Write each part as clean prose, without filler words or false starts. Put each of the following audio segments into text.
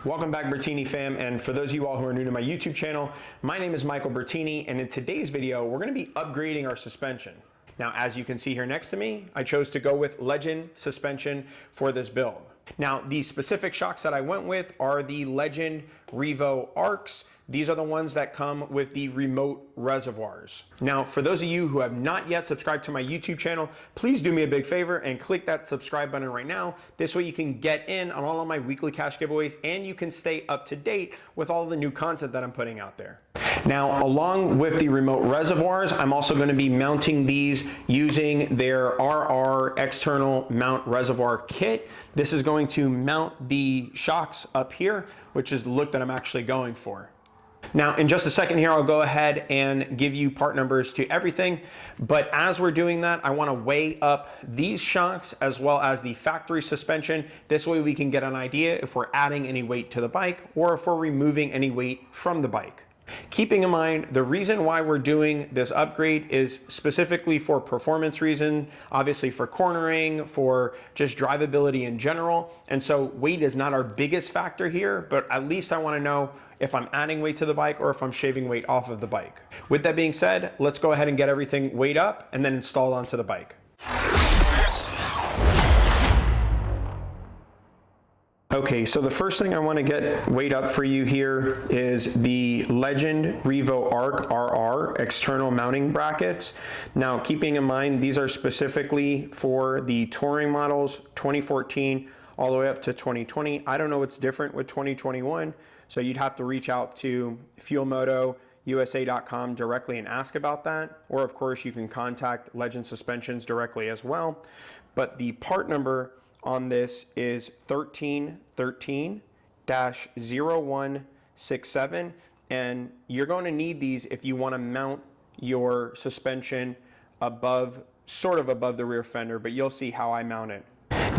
Welcome back, Bertini fam, and for those of you all who are new to my YouTube channel, my name is Michael Bertini, and in today's video, we're going to be upgrading our suspension. Now, as you can see here next to me, I chose to go with Legend suspension for this build. Now, the specific shocks that I went with are the Legend Revo Arcs. These are the ones that come with the remote reservoirs. Now, for those of you who have not yet subscribed to my YouTube channel, please do me a big favor and click that subscribe button right now. This way you can get in on all of my weekly cash giveaways and you can stay up to date with all the new content that I'm putting out there. Now, along with the remote reservoirs, I'm also going to be mounting these using their RR external mount reservoir kit. This is going to mount the shocks up here, which is the look that I'm actually going for. Now, in just a second here, I'll go ahead and give you part numbers to everything. But as we're doing that, I want to weigh up these shocks as well as the factory suspension. This way we can get an idea if we're adding any weight to the bike or if we're removing any weight from the bike. Keeping in mind, the reason why we're doing this upgrade is specifically for performance reason, obviously for cornering, for just drivability in general. And so weight is not our biggest factor here, but at least I want to know if I'm adding weight to the bike or if I'm shaving weight off of the bike. With that being said, let's go ahead and get everything weighed up and then installed onto the bike. Okay, so the first thing I want to get weighed up for you here is the Legend Revo Arc RR external mounting brackets. Now, keeping in mind, these are specifically for the touring models, 2014 all the way up to 2020. I don't know what's different with 2021, so you'd have to reach out to fuelmotousa.com directly and ask about that. Or of course, you can contact Legend Suspensions directly as well. But the part number on this is 1313-0167, and you're going to need these if you want to mount your suspension above, sort of above the rear fender, but you'll see how I mount it.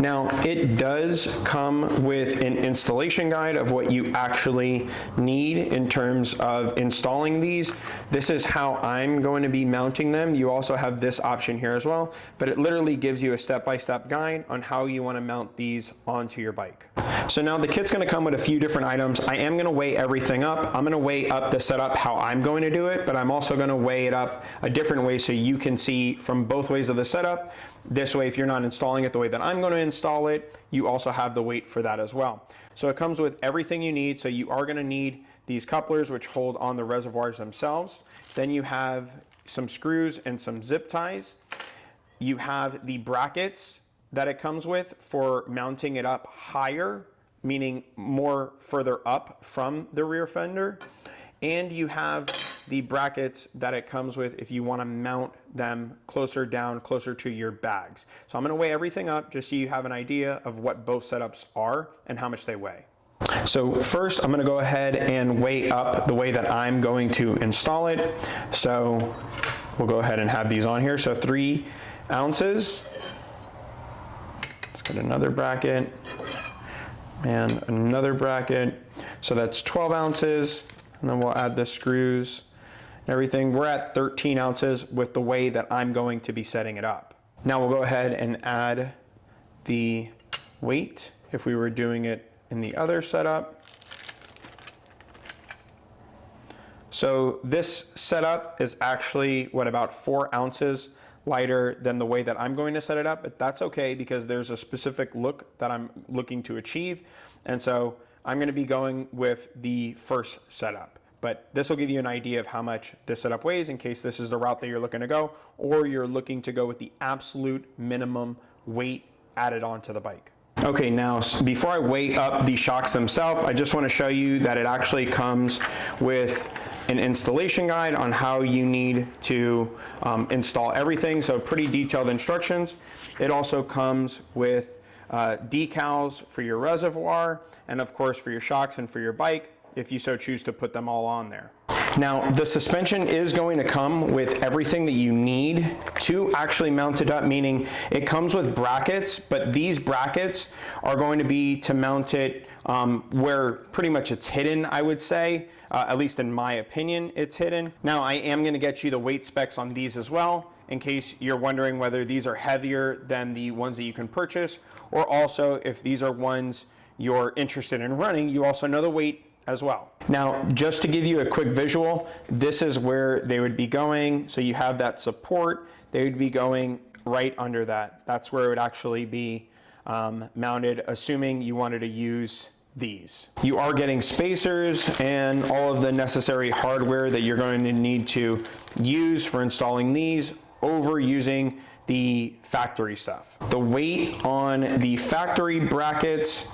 Now, it does come with an installation guide of what you actually need in terms of installing these. This is how I'm going to be mounting them. You also have this option here as well, but it literally gives you a step-by-step guide on how you want to mount these onto your bike. So now the kit's going to come with a few different items. I am going to weigh everything up. I'm going to weigh up the setup how I'm going to do it, but I'm also going to weigh it up a different way so you can see from both ways of the setup. This way, if you're not installing it the way that I'm going to install it, you also have the weight for that as well. So it comes with everything you need. So you are going to need these couplers, which hold on the reservoirs themselves. Then you have some screws and some zip ties. You have the brackets that it comes with for mounting it up higher, meaning more further up from the rear fender. And you have the brackets that it comes with if you want to mount them closer down, closer to your bags. So I'm going to weigh everything up just so you have an idea of what both setups are and how much they weigh. So first, I'm going to go ahead and weigh up the way that I'm going to install it. So we'll go ahead and have these on here. So 3 ounces. Let's get another bracket and another bracket. So that's 12 ounces. And then we'll add the screws and everything. We're at 13 ounces with the way that I'm going to be setting it up. Now we'll go ahead and add the weight if we were doing it in the other setup. So this setup is actually, about 4 ounces lighter than the way that I'm going to set it up, but that's okay because there's a specific look that I'm looking to achieve. And so I'm going to be going with the first setup, but this will give you an idea of how much this setup weighs in case this is the route that you're looking to go, or you're looking to go with the absolute minimum weight added onto the bike. Okay, now before I weigh up the shocks themselves, I just want to show you that it actually comes with an installation guide on how you need to install everything. So pretty detailed instructions. It also comes with decals for your reservoir and of course for your shocks and for your bike if you so choose to put them all on there. Now the suspension is going to come with everything that you need to actually mount it up, meaning it comes with brackets, but these brackets are going to be to mount it where pretty much it's hidden, I would say. At least in my opinion, it's hidden. Now I am going to get you the weight specs on these as well in case you're wondering whether these are heavier than the ones that you can purchase, or also if these are ones you're interested in running, you also know the weight as well. Now, just to give you a quick visual, this is where they would be going. So you have that support, they would be going right under that. That's where it would actually be mounted, assuming you wanted to use these. You are getting spacers and all of the necessary hardware that you're going to need to use for installing these over using the factory stuff. The weight on the factory brackets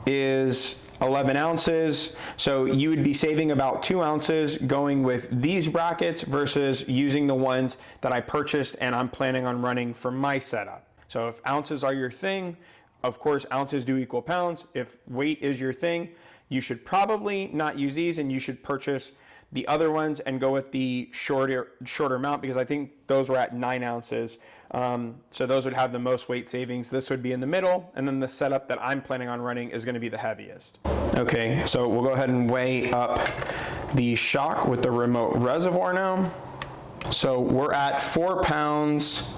is 11 ounces. So you would be saving about 2 ounces going with these brackets versus using the ones that I purchased and I'm planning on running for my setup. So if ounces are your thing, of course, ounces do equal pounds. If weight is your thing, you should probably not use these and you should purchase the other ones and go with the shorter mount, because I think those were at 9 ounces. So those would have the most weight savings. This would be in the middle, and then the setup that I'm planning on running is going to be the heaviest. Okay, so we'll go ahead and weigh up the shock with the remote reservoir now. So we're at 4 pounds,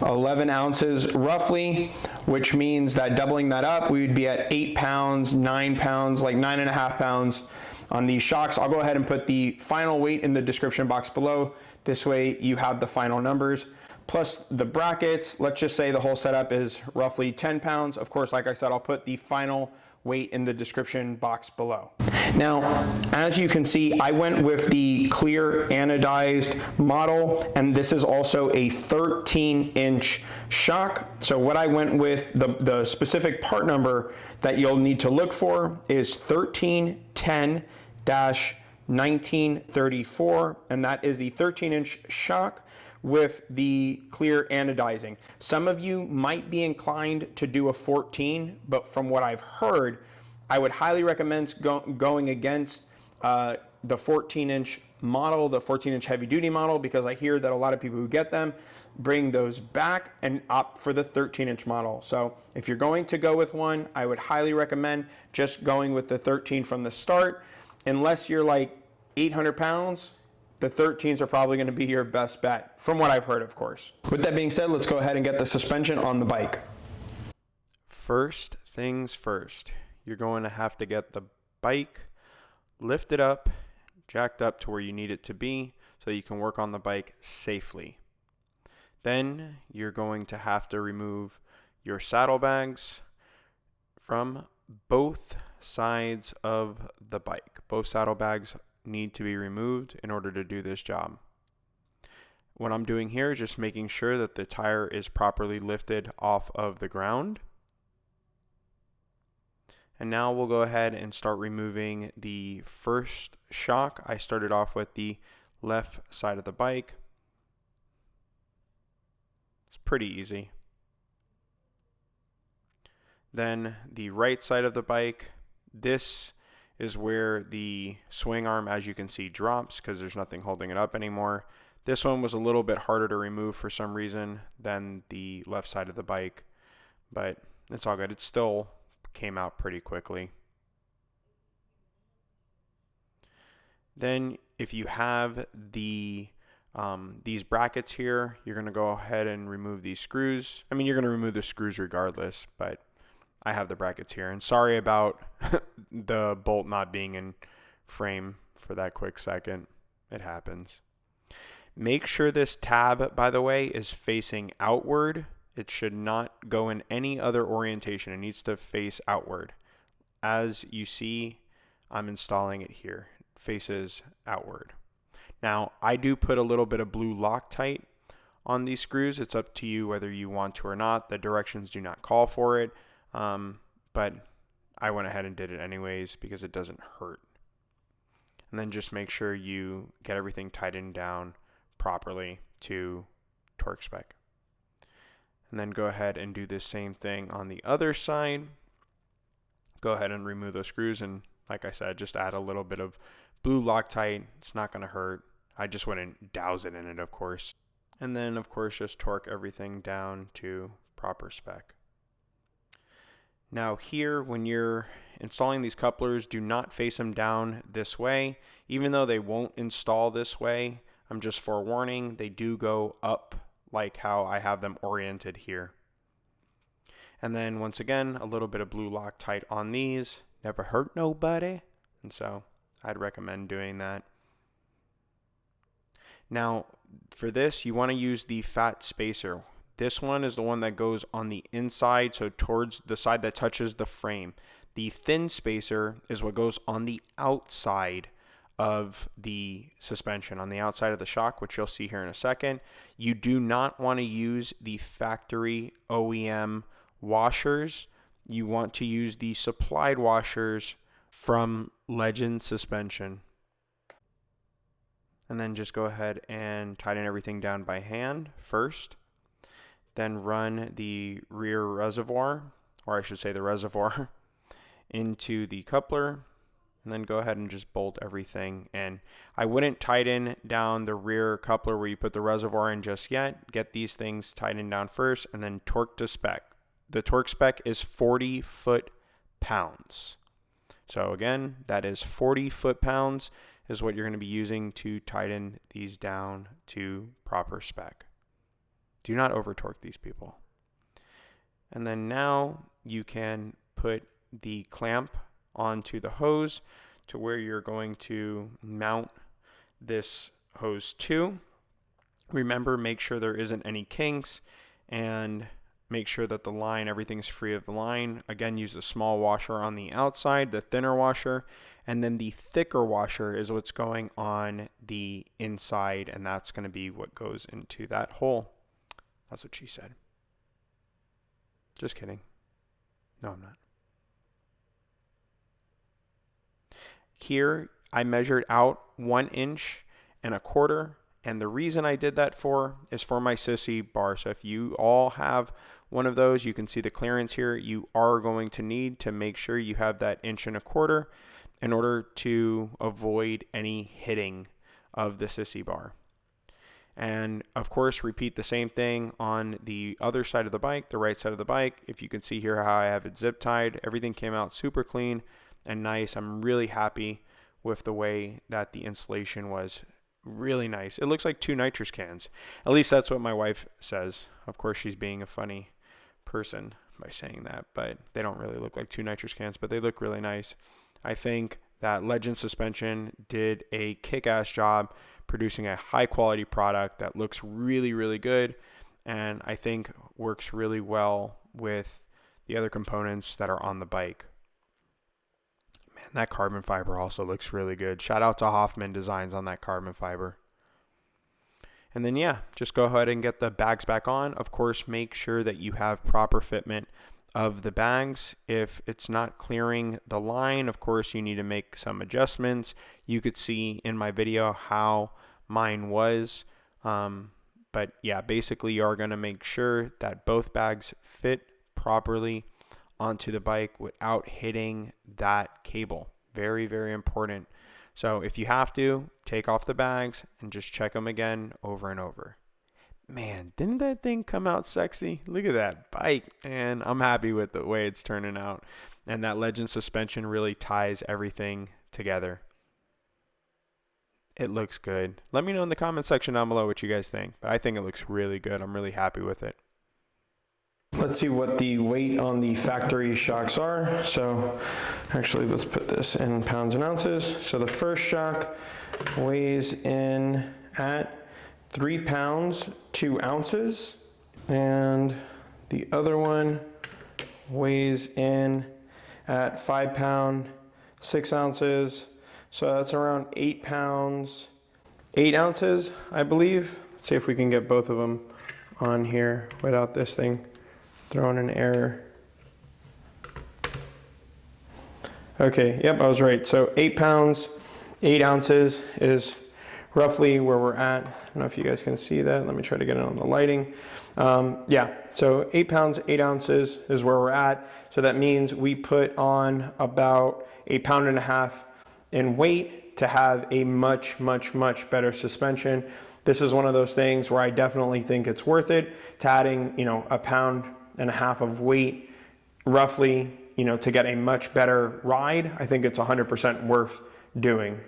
11 ounces roughly, which means that doubling that up, we would be at 8 pounds, 9 pounds, like 9.5 pounds on these shocks. I'll go ahead and put the final weight in the description box below. This way you have the final numbers. Plus the brackets, let's just say the whole setup is roughly 10 pounds. Of course, like I said, I'll put the final weight in the description box below. Now, as you can see, I went with the clear anodized model, and this is also a 13-inch shock. So what I went with, the specific part number that you'll need to look for is 1310-1934, and that is the 13-inch shock with the clear anodizing. Some of you might be inclined to do a 14, but from what I've heard, I would highly recommend going against the 14-inch model, the 14-inch heavy-duty model, because I hear that a lot of people who get them bring those back and opt for the 13-inch model. So if you're going to go with one, I would highly recommend just going with the 13 from the start. Unless you're like 800 pounds, the 13s are probably going to be your best bet, from what I've heard, of course. With that being said, let's go ahead and get the suspension on the bike. First things first, you're going to have to get the bike lifted up, jacked up to where you need it to be so you can work on the bike safely. Then you're going to have to remove your saddlebags from both sides of the bike. Both saddlebags need to be removed in order to do this job. What I'm doing here is just making sure that the tire is properly lifted off of the ground. And now we'll go ahead and start removing the first shock. I started off with the left side of the bike. It's pretty easy. Then the right side of the bike. This is where the swing arm, as you can see, drops because there's nothing holding it up anymore. This one was a little bit harder to remove for some reason than the left side of the bike, but it's all good. It still came out pretty quickly. Then if you have these brackets here, you're going to go ahead and remove these screws. I mean, you're going to remove the screws regardless, but I have the brackets here. And sorry about the bolt not being in frame for that quick second. It happens. Make sure this tab, by the way, is facing outward. It should not go in any other orientation. It needs to face outward. As you see, I'm installing it here. It faces outward. Now, I do put a little bit of blue Loctite on these screws. It's up to you whether you want to or not. The directions do not call for it. But I went ahead and did it anyways because it doesn't hurt. And then just make sure you get everything tightened down properly to torque spec. And then go ahead and do the same thing on the other side. Go ahead and remove those screws, and like I said, just add a little bit of blue Loctite. It's not going to hurt. I just wouldn't douse it in it, of course. And then, of course, just torque everything down to proper spec. Now here, when you're installing these couplers, do not face them down this way. Even though they won't install this way, I'm just forewarning, they do go up like how I have them oriented here. And then once again, a little bit of blue Loctite on these. Never hurt nobody. And so I'd recommend doing that. Now for this, you want to use the fat spacer. This one is the one that goes on the inside, so towards the side that touches the frame. The thin spacer is what goes on the outside of the suspension, on the outside of the shock, which you'll see here in a second. You do not want to use the factory OEM washers. You want to use the supplied washers from Legend Suspension. And then just go ahead and tighten everything down by hand first. Then run the rear reservoir, or I should say the reservoir, into the coupler. And then go ahead and just bolt everything in. I wouldn't tighten down the rear coupler where you put the reservoir in just yet. Get these things tightened down first and then torque to spec. The torque spec is 40 foot-pounds. So again, that is 40 foot-pounds is what you're going to be using to tighten these down to proper spec. Do not over torque these people. And then now you can put the clamp onto the hose to where you're going to mount this hose to. Remember, make sure there isn't any kinks and make sure that the line, everything's free of the line. Again, use a small washer on the outside, the thinner washer, and then the thicker washer is what's going on the inside, and that's going to be what goes into that hole. That's what she said. Just kidding. No, I'm not. Here, I measured out 1 1/4 inch, and the reason I did that is for my sissy bar. So if you all have one of those, you can see the clearance here. You are going to need to make sure you have that 1.25 inch in order to avoid any hitting of the sissy bar. And of course, repeat the same thing on the other side of the bike, the right side of the bike. If you can see here how I have it zip tied, everything came out super clean and nice. I'm really happy with the way that the installation was. Really nice. It looks like 2 nitrous cans. At least that's what my wife says. Of course, she's being a funny person by saying that, but they don't really look like 2 nitrous cans, but they look really nice. I think that Legend Suspension did a kick-ass job producing a high-quality product that looks really, really good, and I think works really well with the other components that are on the bike. Man, that carbon fiber also looks really good. Shout out to Hoffman Designs on that carbon fiber. And then, yeah, just go ahead and get the bags back on. Of course, make sure that you have proper fitment of the bags. If it's not clearing the line, of course, you need to make some adjustments. You could see in my video how mine was. But yeah, basically you are going to make sure that both bags fit properly onto the bike without hitting that cable. Very, very important. So if you have to, take off the bags and just check them again over and over. Man, didn't that thing come out sexy? Look at that bike, and I'm happy with the way it's turning out. And that Legend Suspension really ties everything together. It looks good. Let me know in the comment section down below what you guys think. But I think it looks really good. I'm really happy with it. Let's see what the weight on the factory shocks are. So actually, let's put this in pounds and ounces. So the first shock weighs in at 3 pounds, 2 ounces. And the other one weighs in at 5 pounds, 6 ounces. So that's around 8 pounds, 8 ounces, I believe. Let's see if we can get both of them on here without this thing throwing an error. Okay, yep, I was right. So 8 pounds, 8 ounces is roughly where we're at. I don't know if you guys can see that. Let me try to get it on the lighting. Yeah, so 8 pounds, 8 ounces is where we're at. So that means we put on about 1.5 pounds in weight to have a much, much, much better suspension. This is one of those things where I definitely think it's worth it to adding, 1.5 pounds of weight roughly, to get a much better ride. I think it's 100% worth doing.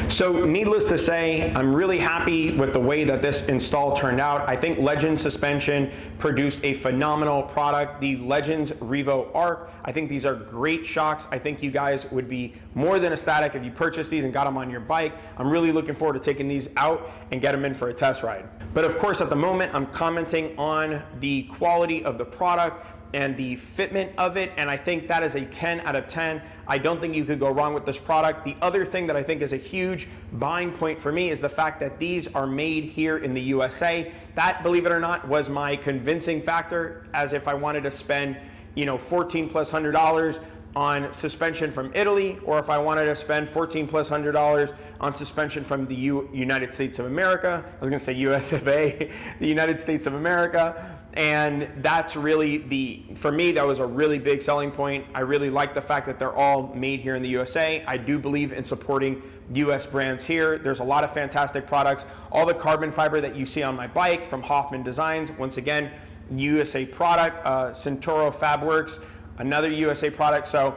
So needless to say, I'm really happy with the way that this install turned out. I think Legend Suspension produced a phenomenal product. The Legend Revo Arc, I think these are great shocks. I think you guys would be more than ecstatic if you purchased these and got them on your bike. I'm really looking forward to taking these out and get them in for a test ride. But of course, at the moment, I'm commenting on the quality of the product and the fitment of it, and I think that is a 10 out of 10. I don't think you could go wrong with this product. The other thing that I think is a huge buying point for me is the fact that these are made here in the USA. That, believe it or not, was my convincing factor, as if I wanted to spend, you know, $1,400+ on suspension from Italy, or if I wanted to spend $1,400+ on suspension from the United States of America. I was gonna say US of A, the United States of America. And that's really for me, that was a really big selling point. I really like the fact that they're all made here in the USA. I do believe in supporting US brands here. There's a lot of fantastic products. All the carbon fiber that you see on my bike from Hoffman Designs, once again, USA product. Centauro Fabworks, another USA product. So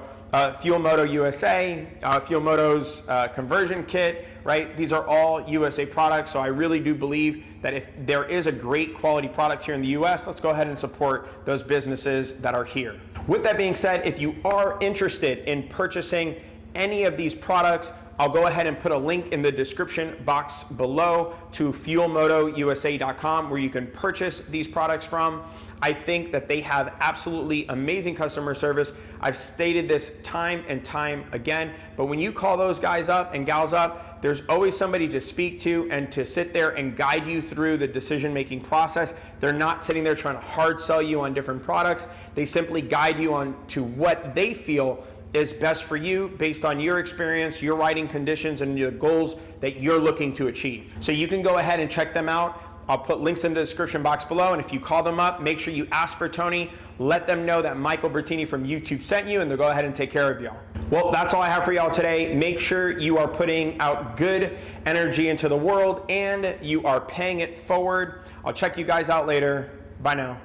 Fuel Moto USA, Fuel Moto's conversion kit, right? These are all USA products. So I really do believe that if there is a great quality product here in the US, let's go ahead and support those businesses that are here. With that being said, if you are interested in purchasing any of these products, I'll go ahead and put a link in the description box below to fuelmotousa.com where you can purchase these products from. I think that they have absolutely amazing customer service. I've stated this time and time again, but when you call those guys up and gals up, there's always somebody to speak to and to sit there and guide you through the decision-making process. They're not sitting there trying to hard sell you on different products. They simply guide you on to what they feel is best for you based on your experience, your riding conditions, and your goals that you're looking to achieve. So you can go ahead and check them out. I'll put links in the description box below, and if you call them up, make sure you ask for Tony. Let them know that Michael Bertini from YouTube sent you, and they'll go ahead and take care of y'all. Well, that's all I have for y'all today. Make sure you are putting out good energy into the world, and you are paying it forward. I'll check you guys out later. Bye now.